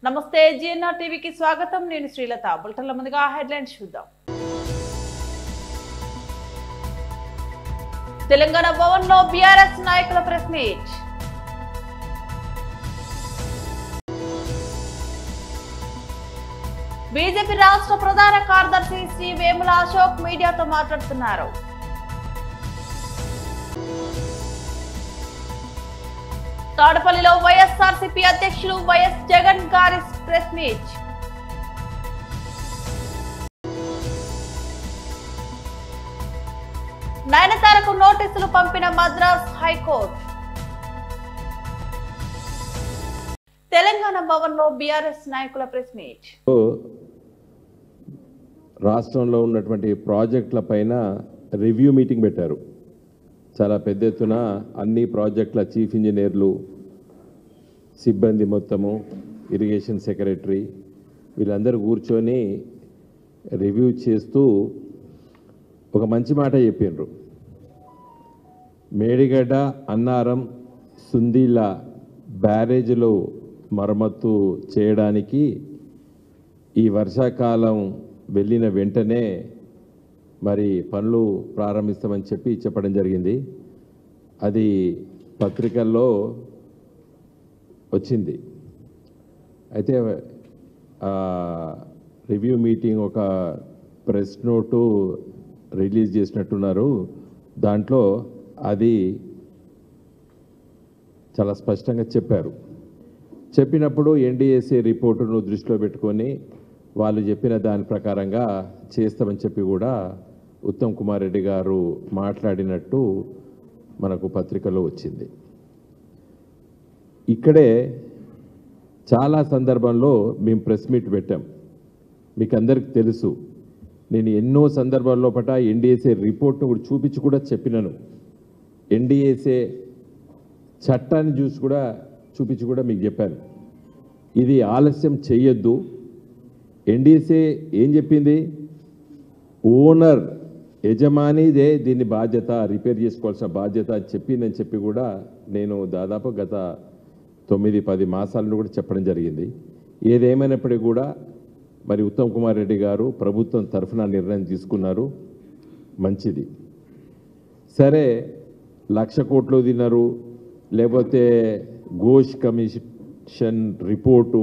నమస్తే జిఎన్ఆర్ టీవీకి స్వాగతం. నేను శ్రీలత. బులెటిన్ల ముందుగా హెడ్లైన్స్ చూద్దాం. తెలంగాణ భవన్లో బీఆర్ఎస్ నాయకుల ప్రెస్ మీట్. బీజేపీ రాష్ట్ర ప్రధాన కార్యదర్శి శ్రీ వేముల అశోక్ మీడియాతో మాట్లాడుతున్నారు. తాడపల్లిలో వైఎస్ఆర్సీపీ అధ్యక్షులు వైఎస్ జగన్ గారి ప్రెస్ మీట్. నయనతారకు నోటీసులు పంపిన మద్రాస్ హైకోర్టు. తెలంగాణ భవన్లో బీఆర్ఎస్ నాయకుల ప్రెస్ మీట్. రాష్ట్రంలో ఉన్నటువంటి ప్రాజెక్టుల పైన రివ్యూ మీటింగ్ పెట్టారు. చాలా పెద్ద ఎత్తున అన్ని ప్రాజెక్టుల చీఫ్ ఇంజనీర్లు, సిబ్బంది మొత్తము, ఇరిగేషన్ సెక్రటరీ వీళ్ళందరూ కూర్చొని రివ్యూ చేస్తూ ఒక మంచి మాట చెప్పిండ్రు. మేడిగడ్డ, అన్నారం, సుందీల బ్యారేజ్లు మరమ్మతు చేయడానికి ఈ వర్షాకాలం వెళ్ళిన వెంటనే మరి పనులు ప్రారంభిస్తామని చెప్పడం జరిగింది. అది పత్రికల్లో వచ్చింది. అయితే రివ్యూ మీటింగ్ ఒక ప్రెస్ నోటు రిలీజ్ చేసినట్టున్నారు. దాంట్లో అది చాలా స్పష్టంగా చెప్పారు. చెప్పినప్పుడు ఎన్డీఏసీ రిపోర్టును దృష్టిలో పెట్టుకొని వాళ్ళు చెప్పిన దాని ప్రకారంగా చేస్తామని చెప్పి కూడా ఉత్తమ్ కుమార్ రెడ్డి గారు మాట్లాడినట్టు మనకు పత్రికలో వచ్చింది. ఇక్కడే చాలా సందర్భంలో మేము ప్రెస్ మీట్ పెట్టాం. మీకు అందరికీ తెలుసు. నేను ఎన్నో సందర్భాల్లో ఎన్డీఏసీ రిపోర్ట్ను కూడా చూపించి కూడా చెప్పినాను. ఎన్డీఏసీ చట్టాన్ని చూపించి కూడా మీకు చెప్పాను. ఇది ఆలస్యం చేయొద్దు. ఎన్డీఏసీ ఏం చెప్పింది? ఓనర్, యజమానిదే దీన్ని బాధ్యత, రిపేర్ చేసుకోవాల్సిన బాధ్యత అని చెప్పిందని చెప్పి కూడా నేను దాదాపు గత 9-10 మాసాలను కూడా చెప్పడం జరిగింది. ఏదేమైనప్పటికీ కూడా మరి ఉత్తమ్ కుమార్ రెడ్డి గారు ప్రభుత్వం తరఫున నిర్ణయం తీసుకున్నారు. మంచిది. సరే, 1,00,000 కోట్లు తిన్నారు, లేకపోతే Ghosh commission report,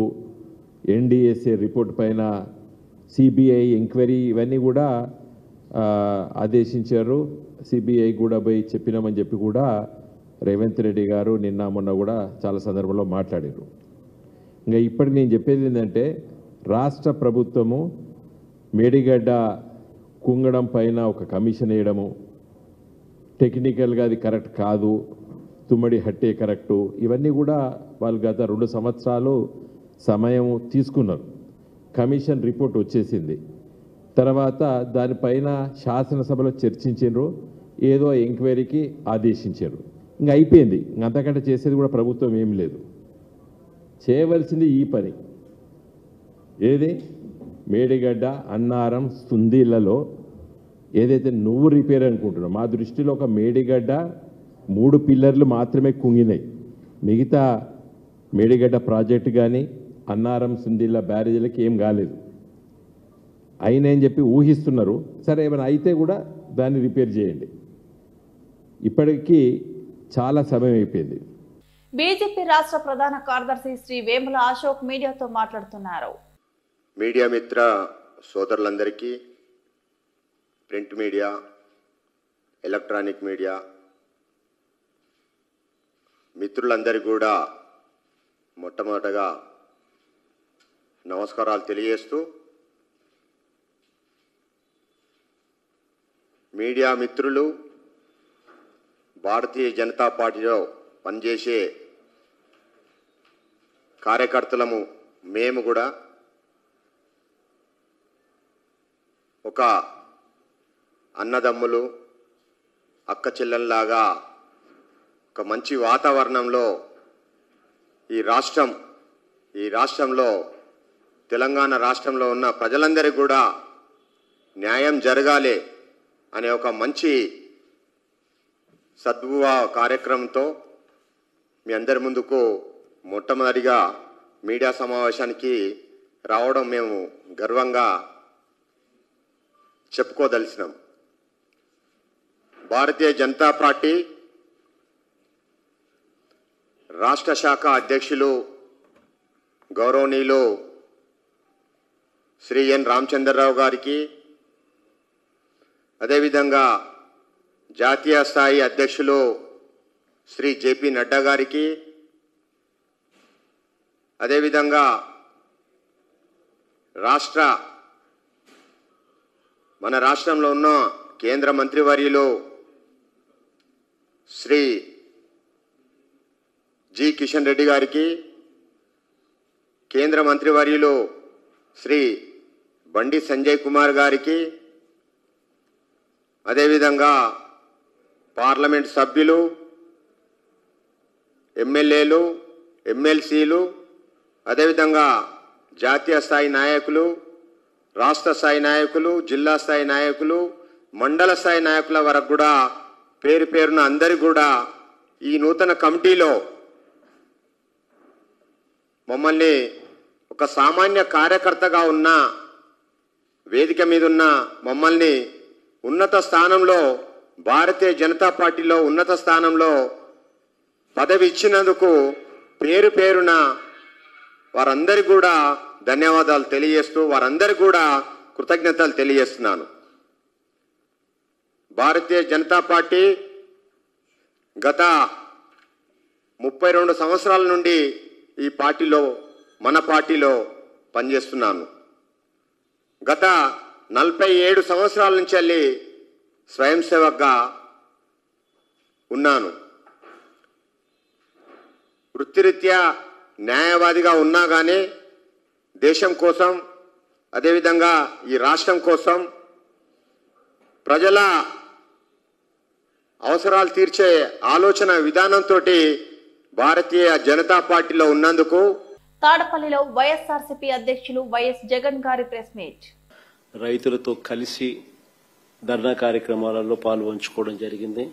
NDAC report పైన సిబిఐ ఎంక్వైరీ ఇవన్నీ కూడా ఆదేశించారు. సిబిఐ కూడా పోయి చెప్పినామని చెప్పి కూడా రేవంత్ రెడ్డి గారు నిన్న మొన్న కూడా చాలా సందర్భంలో మాట్లాడారు. ఇంకా ఇప్పటికి నేను చెప్పేది ఏంటంటే, రాష్ట్ర ప్రభుత్వము మేడిగడ్డ కుంగడం పైన ఒక కమిషన్ వేయడము, టెక్నికల్గా అది కరెక్ట్ కాదు, తుమ్మడి హట్టే కరెక్టు, ఇవన్నీ కూడా వాళ్ళు గత 2 సంవత్సరాలు సమయం తీసుకున్నారు. కమిషన్ రిపోర్ట్ వచ్చేసింది. తర్వాత దానిపైన శాసనసభలో చర్చించారు, ఏదో ఎంక్వైరీకి ఆదేశించారు. ఇంకా అయిపోయింది. అంతకంటే చేసేది కూడా ప్రభుత్వం ఏం లేదు. చేయవలసింది ఈ పని. ఏది? మేడిగడ్డ, అన్నారం, సుందీలలో ఏదైతే నువ్వు రిపేర్ అనుకుంటున్నావు, మా దృష్టిలో ఒక మేడిగడ్డ 3 పిల్లర్లు మాత్రమే కుంగినాయి. మిగతా మేడిగడ్డ ప్రాజెక్టు కానీ అన్నారం, సుందీల బ్యారేజీలకి ఏం కాలేదు. అయినాయని చెప్పి ఊహిస్తున్నారు. సరే, ఏమైనా అయితే కూడా దాన్ని రిపేర్ చేయండి. ఇప్పటికీ చాలా సమయం అయిపోయింది. బీజేపీ రాష్ట్ర ప్రధాన కార్యదర్శి శ్రీ వేముల అశోక్ మీడియాతో మాట్లాడుతున్నారు. మీడియా మిత్ర సోదరులందరికీ, ప్రింట్ మీడియా, ఎలక్ట్రానిక్ మీడియా మిత్రులందరికీ కూడా మొట్టమొదటగా నమస్కారాలు తెలియజేస్తూ, మీడియా మిత్రులు, భారతీయ జనతా పార్టీలో పనిచేసే కార్యకర్తలము మేము కూడా ఒక అన్నదమ్ములు, అక్క చెల్లెల్లాగా ఒక మంచి వాతావరణంలో ఈ రాష్ట్రంలో తెలంగాణ రాష్ట్రంలో ఉన్న ప్రజలందరికీ కూడా న్యాయం జరగాలి అనే ఒక మంచి సద్భువ కార్యక్రమంతో మీ అందరి ముందుకు మొట్టమొదటిగా మీడియా సమావేశానికి రావడం మేము గర్వంగా చెప్పుకోదలిసినాం. భారతీయ జనతా పార్టీ రాష్ట్ర శాఖ అధ్యక్షులు గౌరవనీయులు శ్రీ ఎన్ రామచంద్రరావు గారికి, అదేవిధంగా జాతీయ స్థాయి అధ్యక్షులు శ్రీ జేపీ నడ్డా గారికి, అదేవిధంగా మన రాష్ట్రంలో ఉన్న కేంద్ర మంత్రివర్యులు శ్రీ జి కిషన్ రెడ్డి గారికి, కేంద్ర మంత్రివర్యులు శ్రీ బండి సంజయ్ కుమార్ గారికి, అదేవిధంగా పార్లమెంట్ సభ్యులు, ఎమ్మెల్యేలు, ఎమ్మెల్సీలు, అదేవిధంగా జాతీయ స్థాయి నాయకులు, రాష్ట్ర స్థాయి నాయకులు, జిల్లా స్థాయి నాయకులు, మండల స్థాయి నాయకుల వరకు కూడా పేరు పేరున అందరికీ కూడా ఈ నూతన కమిటీలో మమ్మల్ని ఒక సామాన్య కార్యకర్తగా ఉన్న వేదిక మీద ఉన్న మమ్మల్ని ఉన్నత స్థానంలో, భారతీయ జనతా పార్టీలో ఉన్నత స్థానంలో పదవి ఇచ్చినందుకు పేరు పేరున వారందరికీ కూడా ధన్యవాదాలు తెలియజేస్తూ, వారందరికీ కూడా కృతజ్ఞతలు తెలియజేస్తున్నాను. భారతీయ జనతా పార్టీ గత 32 సంవత్సరాల నుండి ఈ పార్టీలో, మన పార్టీలో పనిచేస్తున్నాను. గత 47 సంవత్సరాల నుంచి వెళ్ళి స్వయం సేవక్గా ఉన్నాను. వృత్తిరీత్యా న్యాయవాదిగా ఉన్నా కానీ దేశం కోసం, అదేవిధంగా ఈ రాష్ట్రం కోసం, ప్రజల అవసరాలు తీర్చే ఆలోచన విధానంతో భారతీయ జనతా పార్టీలో ఉన్నందుకు తాడపల్లిలో వైఎస్ఆర్సీపీ అధ్యక్షులు వైఎస్ జగన్ గారి ప్రెస్ మీట్. రైతులతో కలిసి ధర్నా కార్యక్రమాలలో పాల్పంచుకోవడం జరిగింది.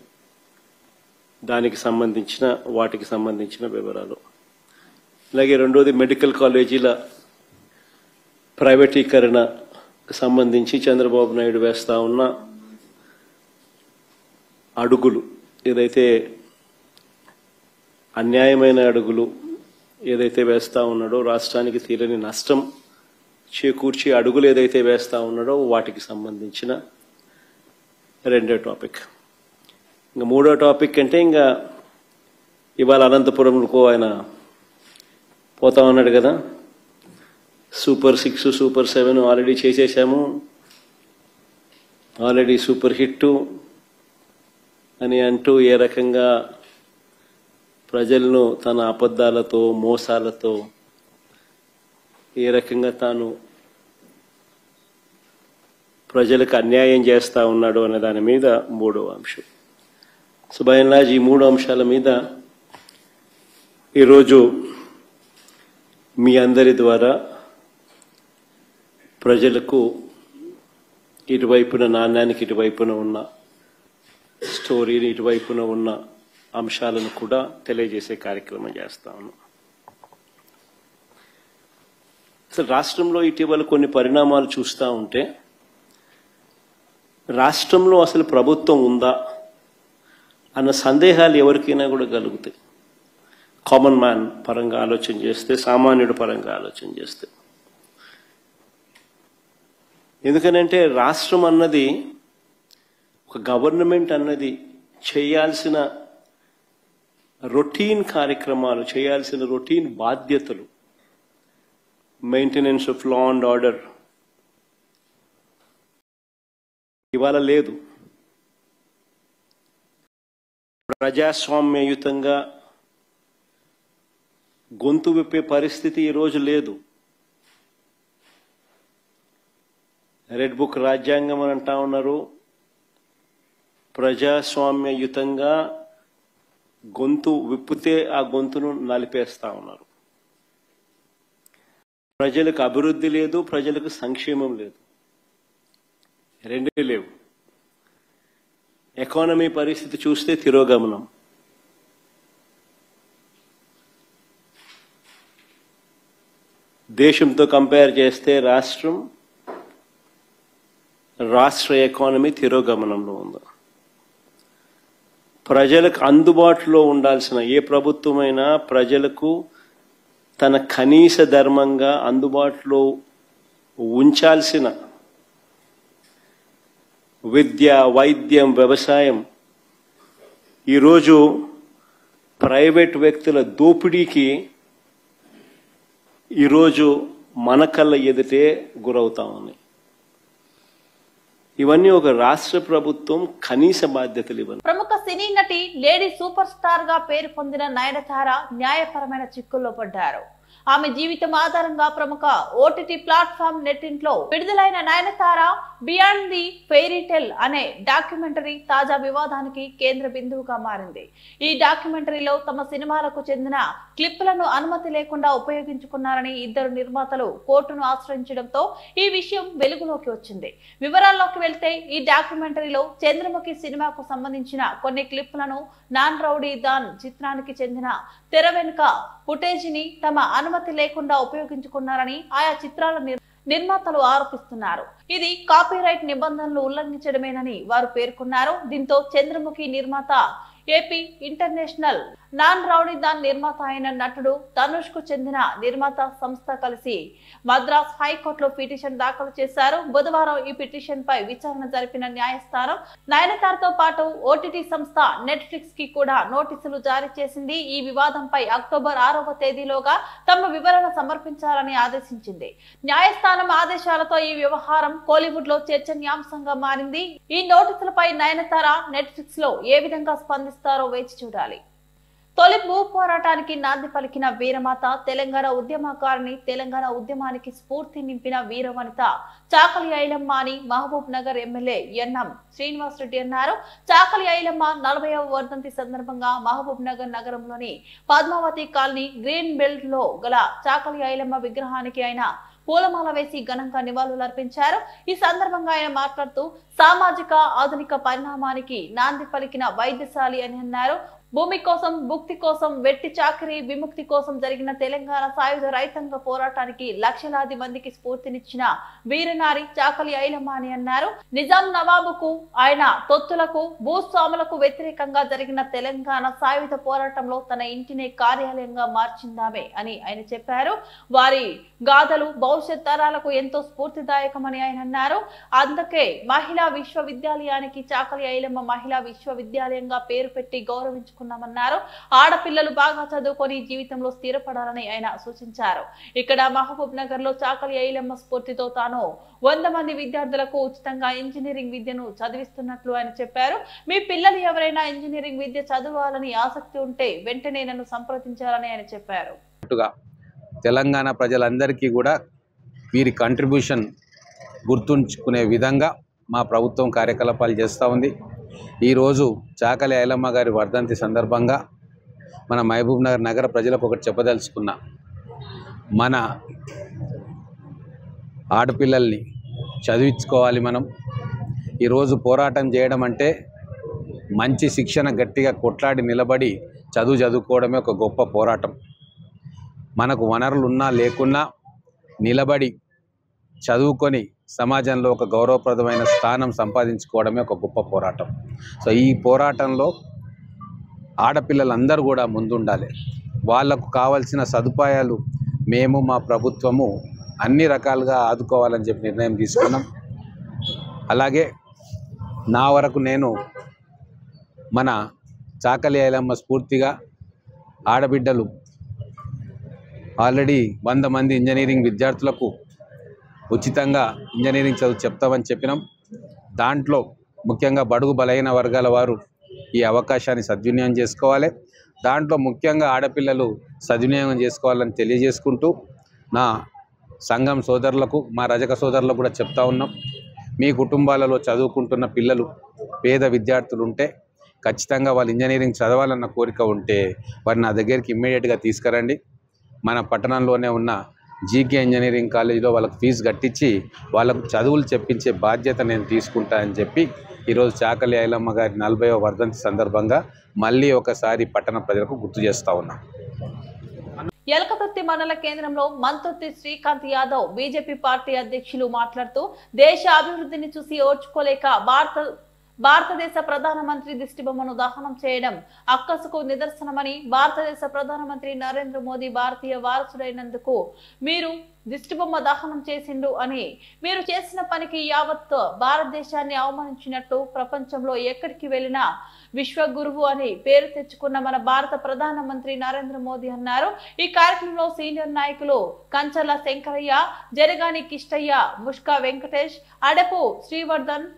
వాటికి సంబంధించిన వివరాలు, అలాగే రెండోది మెడికల్ కాలేజీల ప్రైవేటీకరణకు సంబంధించి చంద్రబాబు నాయుడు వేస్తా ఉన్న అడుగులు, ఏదైతే అన్యాయమైన అడుగులు ఏదైతే వేస్తా ఉన్నాడో, రాష్ట్రానికి తీరని నష్టం చేకూర్చి అడుగులు ఏదైతే వేస్తా ఉన్నాడో వాటికి సంబంధించిన రెండో టాపిక్. ఇంకా మూడో టాపిక్ అంటే ఇంకా ఇవాళ అనంతపురంకు ఆయన పోతా ఉన్నాడు కదా, సూపర్ 6, సూపర్ 7 ఆల్రెడీ చేసేసాము, ఆల్రెడీ సూపర్ హిట్ అని అంటూ ఏ రకంగా ప్రజలను తన అబద్ధాలతో, మోసాలతో ఏ రకంగా తాను ప్రజలకు అన్యాయం చేస్తా ఉన్నాడు అనే దాని మీద మూడో అంశం. సో బై అండ్ లార్జ్ ఈ మూడు అంశాల మీద ఈరోజు మీ అందరి ద్వారా ప్రజలకు ఇటువైపున నాణ్యానికి ఇటువైపున ఉన్న స్టోరీని, ఇటువైపున ఉన్న అంశాలను కూడా తెలియజేసే కార్యక్రమం చేస్తా ఉన్నాం. అసలు రాష్ట్రంలో ఇటీవల కొన్ని పరిణామాలు చూస్తూ ఉంటే రాష్ట్రంలో అసలు ప్రభుత్వం ఉందా అన్న సందేహాలు ఎవరికైనా కూడా కలుగుతాయి. కామన్ మ్యాన్ పరంగా ఆలోచన చేస్తే, సామాన్యుడి పరంగా ఆలోచన చేస్తే. ఎందుకనంటే రాష్ట్రం అన్నది, ఒక గవర్నమెంట్ అన్నది చేయాల్సిన రొటీన్ కార్యక్రమాలు, చేయాల్సిన రొటీన్ బాధ్యతలు, maintenance of law and order ఇవాళ లేదు. ప్రజాస్వామ్యయుతంగా గొంతు విప్పే పరిస్థితి ఈరోజు లేదు. రెడ్ బుక్ రాజ్యాంగం అని అంటా ఉన్నారు. ప్రజాస్వామ్యయుతంగా గొంతు విప్పితే ఆ గొంతును నలిపేస్తా ఉన్నారు. ప్రజలకు అభివృద్ధి లేదు, ప్రజలకు సంక్షేమం లేదు, రెండే లేవు. ఎకానమీ పరిస్థితి చూస్తే తిరోగమనం. దేశంతో కంపేర్ చేస్తే రాష్ట్ర ఎకానమీ తిరోగమనంలో ఉంది. ప్రజలకు అందుబాటులో ఉండాల్సిన ఏ ప్రభుత్వమైనా ప్రజలకు తన కనీస ధర్మంగా అందుబాటులో ఉంచాల్సిన విద్య, వైద్యం, వ్యవసాయం ఈరోజు ప్రైవేట్ వ్యక్తుల దోపిడీకి ఈరోజు మన కళ్ళ ఎదుటే గురవుతా ఉన్నాయి. ఇవన్నీ ఒక రాష్ట్ర ప్రభుత్వం కనీస బాధ్యతలు ఇవ్వాలి. ప్రముఖ సినీ నటి లేడీ సూపర్ స్టార్ గా పేరు పొందిన నయనతార న్యాయపరమైన చిక్కుల్లో పడ్డారు. ఆమె జీవితం ఆధారంగా ప్రముఖ ఓటీటీ ప్లాట్ఫామ్ నెట్టింట్లో విడుదలైన Nayanthara beyond the fairy tell అనే డాక్యుమెంటరీ తాజా వివాదానికి కేంద్ర బిందువుగా మారింది. ఈ డాక్యుమెంటరీలో తమ సినిమాలకు చెందిన క్లిప్పులను అనుమతి లేకుండా ఉపయోగించుకున్నారని ఇద్దరు నిర్మాతలు కోర్టును ఆశ్రయించడంతో ఈ విషయం వెలుగులోకి వచ్చింది. వివరాల్లోకి వెళ్తే ఈ డాక్యుమెంటరీలో చంద్రముఖి సినిమాకు సంబంధించిన కొన్ని క్లిప్పులను నాన్ రౌడీ దాన్ చిత్రానికి చెందిన తెర వెనుక ఫుటేజీని తమ అనుమతి లేకుండా ఉపయోగించుకున్నారని ఆయా చిత్రాల నిర్మాతలు ఆరోపిస్తున్నారు. ఇది కాపీరైట్ నిబంధనలు ఉల్లంఘించడమేనని వారు పేర్కొన్నారు. దీంతో చంద్రముఖి నిర్మాత ఏపీ ఇంటర్నేషనల్ నాన్ రౌడీ దాన్ నిర్మాత అయిన నటుడు ధనుష్ కు చెందిన నిర్మాత సంస్థ కలిసి మద్రాస్ హైకోర్టులో పిటిషన్ దాఖలు చేశారు. బుధవారం ఈ పిటిషన్ పై విచారణ జరిపిన న్యాయస్థానం నయనతారతో పాటు ఓటీటీ సంస్థ నెట్ఫ్లిక్స్ కి కూడా నోటీసులు జారీ చేసింది. ఈ వివాదంపై అక్టోబర్ 6వ తేదీలోగా తమ వివరణ సమర్పించాలని ఆదేశించింది. న్యాయస్థానం ఆదేశాలతో ఈ వ్యవహారం కోలీవుడ్ లో చర్చనీయాంశంగా మారింది. ఈ నోటీసులపై నయనతార నెట్ఫ్లిక్స్ లో ఏ విధంగా స్పందిస్తారో వేచి చూడాలి. తొలి భూ పోరాటానికి నాంది పలికిన వీరమాత, తెలంగాణ ఉద్యమకారిణి, తెలంగాణ ఉద్యమానికి స్ఫూర్తి నింపిన వీరవనిత చాకలి ఐలమ్మ అని మహబూబ్ నగర్ ఎమ్మెల్యే ఎన్ఎం శ్రీనివాస్ రెడ్డి అన్నారు. చాకలి ఐలమ్మ 40వ వర్ధంతి సందర్భంగా మహబూబ్ నగర్ నగరంలోని పద్మావతి కాలనీ గ్రీన్ బెల్ట్ లో గల చాకలి ఐలమ్మ విగ్రహానికి ఆయన పూలమాల వేసి ఘనంగా నివాళులర్పించారు. ఈ సందర్భంగా ఆయన మాట్లాడుతూ సామాజిక ఆధునిక పరిణామానికి నాంది పలికిన వైద్యశాలి అని అన్నారు. భూమి కోసం, భుక్తి కోసం, వెట్టి చాకరీ విముక్తి కోసం జరిగిన తెలంగాణ సాయుధ రైతాంగ పోరాటానికి లక్షలాది మందికి స్ఫూర్తినిచ్చిన వీరనారి చాకలి ఐలమ్మ అని అన్నారు. నిజాం నవాబుకు, ఆయన తొత్తులకు, భూస్వాములకు వ్యతిరేకంగా జరిగిన తెలంగాణ సాయుధ పోరాటంలో తన ఇంటినే కార్యాలయంగా మార్చిందామే అని ఆయన చెప్పారు. వారి గాథలు భవిష్యత్ తరాలకు ఎంతో స్ఫూర్తిదాయకమని ఆయన అన్నారు. అందుకే మహిళా విశ్వవిద్యాలయానికి చాకలి ఐలమ్మ మహిళా విశ్వవిద్యాలయంగా పేరు పెట్టి గౌరవించుకున్నామన్నారు. ఆడపిల్లలు బాగా చదువుకొని జీవితంలో స్థిరపడాలని ఆయన సూచించారు. ఇక్కడ మహబూబ్ నగర్ లో చాకలి ఐలమ్మ స్ఫూర్తితో తాను 100 మంది విద్యార్థులకు ఉచితంగా ఇంజనీరింగ్ విద్యను చదివిస్తున్నట్లు ఆయన చెప్పారు. మీ పిల్లలు ఎవరైనా ఇంజనీరింగ్ విద్య చదవాలని ఆసక్తి ఉంటే వెంటనే నన్ను సంప్రదించాలని ఆయన చెప్పారు. తెలంగాణ ప్రజలందరికీ కూడా వీరి కంట్రిబ్యూషన్ గుర్తుంచుకునే విధంగా మా ప్రభుత్వం కార్యకలాపాలు చేస్తూ ఉంది. ఈరోజు చాకలి ఐలమ్మ గారి వర్ధంతి సందర్భంగా మన మహబూబ్ నగర్ నగర ప్రజలకు ఒకటి చెప్పదలుచుకున్నా. మన ఆడపిల్లల్ని చదివించుకోవాలి. మనం ఈరోజు పోరాటం చేయడం అంటే మంచి శిక్షణ గట్టిగా కొట్లాడి నిలబడి చదువుకోవడమే ఒక గొప్ప పోరాటం. మనకు వనరులు ఉన్నా లేకున్నా నిలబడి చదువుకొని సమాజంలో ఒక గౌరవప్రదమైన స్థానం సంపాదించుకోవడమే ఒక గొప్ప పోరాటం. సో ఈ పోరాటంలో ఆడపిల్లలందరూ కూడా ముందుండాలి. వాళ్లకు కావాల్సిన సదుపాయాలు మేము మా ప్రభుత్వము అన్ని రకాలుగా ఆదుకోవాలని చెప్పి నిర్ణయం తీసుకున్నాం. అలాగే నా వరకు నేను మన చాకలి ఐలమ్మ స్ఫూర్తిగా ఆడబిడ్డలు ఆల్రెడీ 100 మంది ఇంజనీరింగ్ విద్యార్థులకు ఉచితంగా ఇంజనీరింగ్ చదువు చెప్తామని చెప్పినాం. దాంట్లో ముఖ్యంగా బడుగు బలహీన వర్గాల వారు ఈ అవకాశాన్ని సద్వినియోగం చేసుకోవాలి. దాంట్లో ముఖ్యంగా ఆడపిల్లలు సద్వినియోగం చేసుకోవాలని తెలియజేసుకుంటూ నా సంఘం సోదరులకు, మా రజక సోదరులకు కూడా చెప్తా ఉన్నాం. మీ కుటుంబాలలో చదువుకుంటున్న పిల్లలు పేద విద్యార్థులు ఉంటే ఖచ్చితంగా వాళ్ళు ఇంజనీరింగ్ చదవాలన్న కోరిక ఉంటే వారిని నా దగ్గరికి ఇమ్మీడియట్గా తీసుకురండి. మన పట్టణంలోనే ఉన్న జీకే ఇంజనీరింగ్ కాలేజీలో వాళ్ళకు ఫీజు కట్టించి వాళ్ళకు చదువులు చెప్పించే బాధ్యత నేను తీసుకుంటా అని చెప్పి ఈరోజు చాకలి ఐలమ్మ గారి 40వ వర్ధంతి సందర్భంగా మళ్ళీ ఒకసారి పట్టణ ప్రజలకు గుర్తు చేస్తూ ఉన్నాం. ఎలకతుర్తి మండల కేంద్రంలో మంతుర్తి శ్రీకాంత్ యాదవ్ బీజేపీ పార్టీ అధ్యక్షులు మాట్లాడుతూ దేశ అభివృద్ధిని చూసి ఓర్చుకోలేక భారతదేశ ప్రధానమంత్రి దిష్టిబొమ్మను దహనం చేయడం అక్కసుకు నిదర్శనమని, భారతదేశ ప్రధానమంత్రి నరేంద్ర మోదీ భారతీయ వారసుడైనందుకు మీరు దిష్టిబొమ్మ దహనం చేసిండు అని, మీరు చేసిన పనికి యావత్ భారతదేశాన్ని అవమానించినట్టు ప్రపంచంలో ఎక్కడికి వెళ్లినా విశ్వగురువు అని పేరు తెచ్చుకున్న మన భారత ప్రధానమంత్రి నరేంద్ర మోదీ అన్నారు. ఈ కార్యక్రమంలో సీనియర్ నాయకులు కంచర్ల శంకరయ్య, జరగాని కిష్టయ్య, ముష్కా వెంకటేష్, అడపు శ్రీవర్ధన్,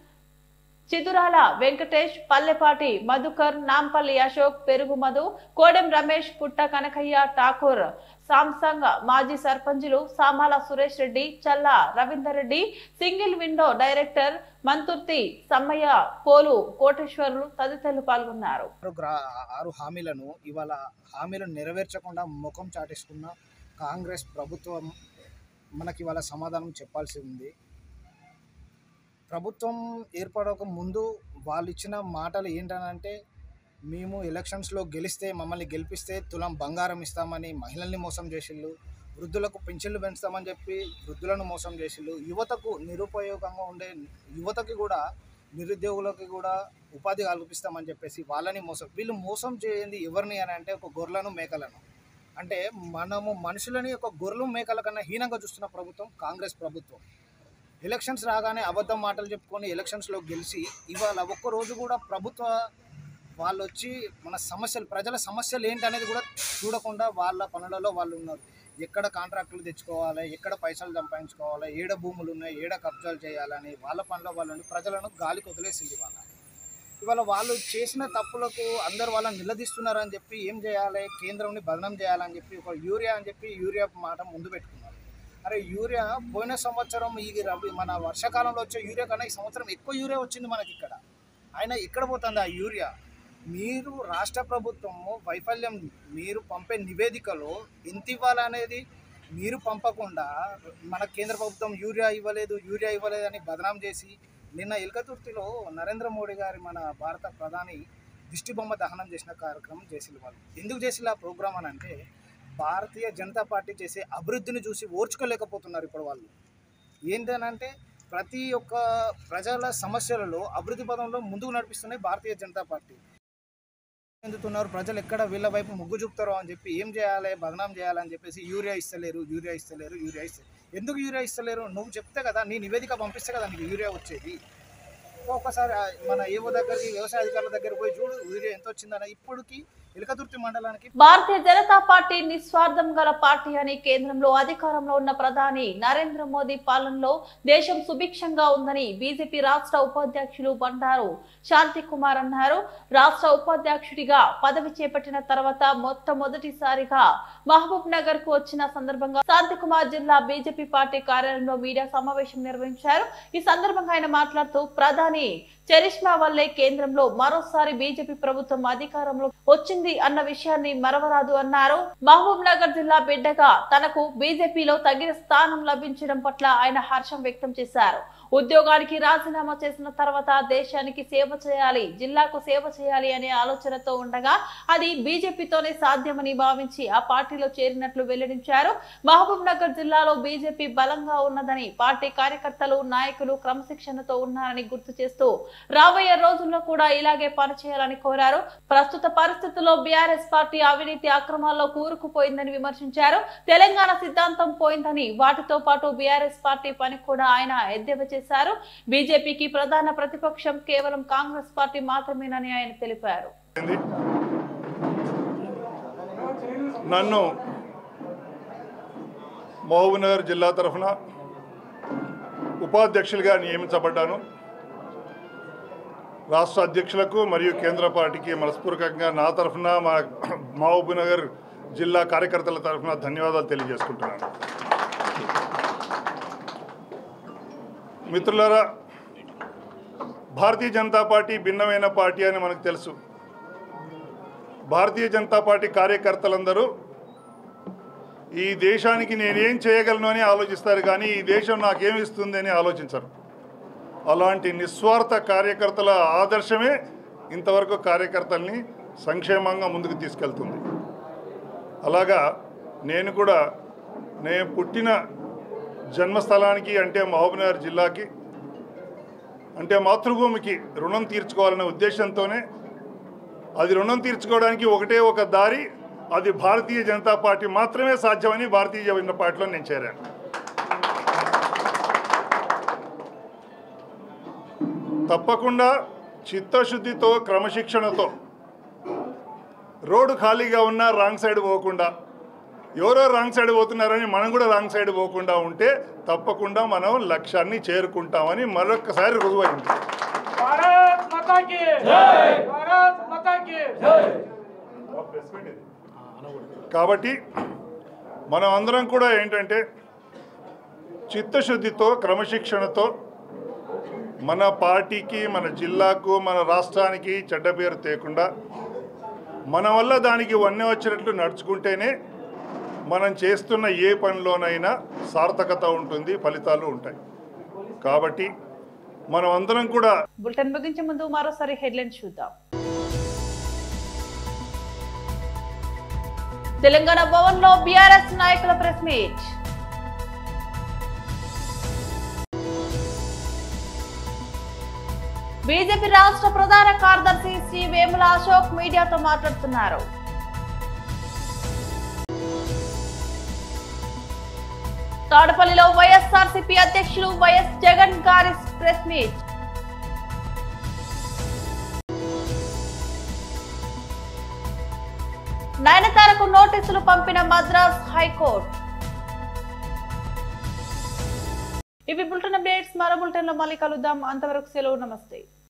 చిదురాల వెంకటేష్, పల్లెపాటి మధుకర్, నాంపల్లి అశోక్, పెరుగు మధు, కోడెం రమేష్, పుట్ట కనకయ్య, ఠాకూర్, సాంసంగ్ మాజీ సర్పంచులు Samala Suresh Reddy, Challa Ravinder Reddy, single window director Manthurthi Sammaiah, Polu Koteswarulu తదితరులు పాల్గొన్నారు. 6 హామీలను ఇవాళ హామీలను నెరవేర్చకుండా ముఖం చాటేసుకున్న కాంగ్రెస్ ప్రభుత్వం మనకి ఇవాళ సమాధానం చెప్పాల్సి ఉంది. ప్రభుత్వం ఏర్పడక ముందు వాళ్ళు ఇచ్చిన మాటలు ఏంటనంటే, మేము ఎలక్షన్స్లో గెలిస్తే, మమ్మల్ని గెలిపిస్తే తులం బంగారం ఇస్తామని మహిళల్ని మోసం చేసిళ్ళు, వృద్ధులకు పెన్షన్లు పెంచుతామని చెప్పి వృద్ధులను మోసం చేసిళ్ళు, యువతకు నిరుపయోగంగా ఉండే యువతకి కూడా, నిరుద్యోగులకి కూడా ఉపాధి కల్పిస్తామని చెప్పేసి వాళ్ళని మోసం. వీళ్ళు మోసం చేయండి ఎవరిని అని అంటే ఒక గొర్రెలను మేకలను, అంటే మనము మనుషులని ఒక గొర్రెలు మేకల కన్నా హీనంగా చూస్తున్న ప్రభుత్వం కాంగ్రెస్ ప్రభుత్వం. ఎలక్షన్స్ రాగానే అబద్ధం మాటలు చెప్పుకొని ఎలక్షన్స్లో గెలిచి ఇవాళ ఒక్కరోజు కూడా ప్రభుత్వ వాళ్ళు వచ్చి మన సమస్యలు, ప్రజల సమస్యలు ఏంటనేది కూడా చూడకుండా వాళ్ళ పనులలో వాళ్ళు ఉన్నారు. ఎక్కడ కాంట్రాక్టులు తెచ్చుకోవాలి, ఎక్కడ పైసలు సంపాదించుకోవాలి, ఏడ భూములు ఉన్నాయి, ఏడ కబ్జాలు చేయాలని వాళ్ళ పనిలో వాళ్ళు ప్రజలను గాలికి వదిలేసింది. ఇవాళ వాళ్ళు చేసిన తప్పులకు అందరూ వాళ్ళని నిలదీస్తున్నారని చెప్పి ఏం చేయాలి, కేంద్రంని బదనం చేయాలని చెప్పి ఒక యూరియా అని చెప్పి యూరియా మాట ముందు పెట్టుకున్నారు. అరే యూరియా పోయిన సంవత్సరం ఈ మన వర్షాకాలంలో వచ్చే యూరియా కన్నా ఈ సంవత్సరం ఎక్కువ యూరియా వచ్చింది మనకి ఇక్కడ. అయినా ఎక్కడ పోతుంది ఆ యూరియా? మీరు రాష్ట్ర ప్రభుత్వము వైఫల్యం, మీరు పంపే నివేదికలో ఎంత ఇవ్వాలనేది మీరు పంపకుండా మన కేంద్ర ప్రభుత్వం యూరియా ఇవ్వలేదు అని బదనాం చేసి నిన్న ఎల్కతుర్తిలో నరేంద్ర మోడీ గారి మన భారత ప్రధాని దిష్టిబొమ్మ దహనం చేసిన కార్యక్రమం చేసిన వాళ్ళు. ఎందుకు చేసిన ఆ ప్రోగ్రామ్ అని అంటే, భారతీయ జనతా పార్టీ చేసే అభివృద్ధిని చూసి ఓర్చుకోలేకపోతున్నారు ఇప్పుడు వాళ్ళు. ఏంటనంటే ప్రతి ఒక్క ప్రజల సమస్యలలో అభివృద్ధి పదంలో ముందుకు నడిపిస్తున్నాయి భారతీయ జనతా పార్టీ. చెందుతున్నారు ప్రజలు, ఎక్కడ వీళ్ళ వైపు మొగ్గు చూపుతారో అని చెప్పి ఏం చేయాలి, బదనాం చేయాలని చెప్పేసి యూరియా ఇస్తలేరు. ఎందుకు యూరియా ఇస్తలేరు? నువ్వు చెప్తే కదా, నీ నివేదిక పంపిస్తే కదా నీకు యూరియా వచ్చేది. ఒక్కసారి మన ఏవో దగ్గరికి, వ్యవసాయ అధికారుల దగ్గర పోయి చూడు యూరియా ఎంత వచ్చిందని. ఇప్పటికి ఎలకతుర్తి మండలానికి భారతీయ జనతా పార్టీ నిస్వార్థం గల పార్టీ అని, కేంద్రంలో అధికారంలో ఉన్న ప్రధాని నరేంద్ర మోదీ పాలనలో దేశం సుభిక్షంగా ఉందని బీజేపీ రాష్ట్ర ఉపాధ్యక్షులు బండారు శాంతి కుమార్ అన్నారు. రాష్ట్ర ఉపాధ్యక్షుడిగా పదవి చేపట్టిన తర్వాత మొట్టమొదటిసారిగా మహబూబ్ నగర్ కు వచ్చిన సందర్భంగా శాంతి కుమార్ జిల్లా బీజేపీ పార్టీ కార్యాలయంలో మీడియా సమావేశం నిర్వహించారు. ఈ సందర్భంగా ఆయన మాట్లాడుతూ, ప్రధాని చరిష్మా వల్లే కేంద్రంలో మరోసారి బీజేపీ ప్రభుత్వం అధికారంలో వచ్చింది అన్న విషయాన్ని మరవరాదు అన్నారు. మహబూబ్ నగర్ జిల్లా బిడ్డగా తనకు బీజేపీలో తగిన స్థానం లభించడం పట్ల ఆయన హర్షం వ్యక్తం చేశారు. ఉద్యోగానికి రాజీనామా చేసిన తర్వాత దేశానికి సేవ చేయాలి, జిల్లాకు సేవ చేయాలి అనే ఆలోచనతో ఉండగా అది బీజేపీతోనే సాధ్యమని భావించి ఆ పార్టీలో చేరినట్లు వెల్లడించారు. మహబూబ్ నగర్ జిల్లాలో బీజేపీ బలంగా ఉన్నదని, పార్టీ కార్యకర్తలు, నాయకులు క్రమశిక్షణతో ఉన్నారని గుర్తు చేస్తూ రాబోయే రోజుల్లో కూడా ఇలాగే పనిచేయాలని కోరారు. ప్రస్తుత పరిస్థితుల్లో బీఆర్ఎస్ పార్టీ అవినీతి అక్రమాల్లో కూరుకుపోయిందని విమర్శించారు. తెలంగాణ సిద్ధాంతం పోయిందని, వాటితో పాటు బీఆర్ఎస్ పార్టీ పని కూడా ఆయన ఎద్దేవా చేశారు. బీజేపీకి ప్రధాన ప్రతిపక్షం కేవలం కాంగ్రెస్ పార్టీ మాత్రమేనని ఆయన తెలిపారు. నన్ను మహబూబ్ నగర్ జిల్లా తరఫున ఉపాధ్యక్షులుగా నియమించబడ్డాను. రాష్ట్ర అధ్యక్షులకు మరియు కేంద్ర పార్టీకి మనస్ఫూర్తికంగా నా తరఫున, మా మహబూబ్ నగర్ జిల్లా కార్యకర్తల తరఫున ధన్యవాదాలు తెలియజేసుకుంటున్నాను. మిత్రులారా, భారతీయ జనతా పార్టీ భిన్నమైన పార్టీ అని మనకు తెలుసు. భారతీయ జనతా పార్టీ కార్యకర్తలందరూ ఈ దేశానికి నేనేం చేయగలను అని ఆలోచిస్తారు, కానీ ఈ దేశం నాకేమి ఇస్తుంది అని ఆలోచించరు. అలాంటి నిస్వార్థ కార్యకర్తల ఆదర్శమే ఇంతవరకు కార్యకర్తల్ని సంక్షేమంగా ముందుకు తీసుకెళ్తుంది. అలాగా నేను కూడా నేను పుట్టిన జన్మస్థలానికి అంటే మహబూబ్నగర్ జిల్లాకి అంటే మాతృభూమికి రుణం తీర్చుకోవాలనే ఉద్దేశంతోనే అది రుణం తీర్చుకోవడానికి ఒకటే ఒక దారి, అది భారతీయ జనతా పార్టీ మాత్రమే సాధ్యమని భారతీయ జనతా పార్టీలో నేను చేరాను. తప్పకుండా చిత్తశుద్ధితో క్రమశిక్షణతో రోడ్డు ఖాళీగా ఉన్నా రాంగ్ సైడ్ పోకుండా, ఎవరో రాంగ్ సైడ్ పోతున్నారని మనం కూడా రాంగ్ సైడ్ పోకుండా ఉంటే తప్పకుండా మనం లక్ష్యాన్ని చేరుకుంటామని మరొకసారి రుజువైంది. కాబట్టి మనం అందరం కూడా ఏంటంటే చిత్తశుద్ధితో క్రమశిక్షణతో మన పార్టీకి, మన జిల్లాకు, మన రాష్ట్రానికి చెడ్డ పేరు తేకుండా మన వల్ల దానికి వన్నె వచ్చినట్లు నడుచుకుంటేనే మనం చేస్తున్న ఏ పనిలోనైనా సార్థకత ఉంటుంది, ఫలితాలు ఉంటాయి. కాబట్టి మనం అందరం కూడా బులెటిన్ ముగించే ముందు మరోసారి హెడ్లైన్స్ చూద్దాం. తెలంగాణ భవన్ లో బీఆర్ఎస్ నాయకుల ప్రెస్ మీట్. బీజేపీ రాష్ట్ర ప్రధాన కార్యదర్శి శ్రీ వేముల అశోక్ మీడియాతో మాట్లాడుతున్నారు. తాడపల్లిలో వైఎస్ఆర్సీపీ అధ్యక్షులు వైఎస్ జగన్ గారి ప్రెస్ మీట్. నయనతారకు నోటీసులు పంపిన మద్రాస్ హైకోర్టు. ఇవి బులెటిన్ అప్డేట్స్. మరో బులెటిన్ లో మళ్ళీ కలుద్దాం. అంతవరకు సెలవు. నమస్తే.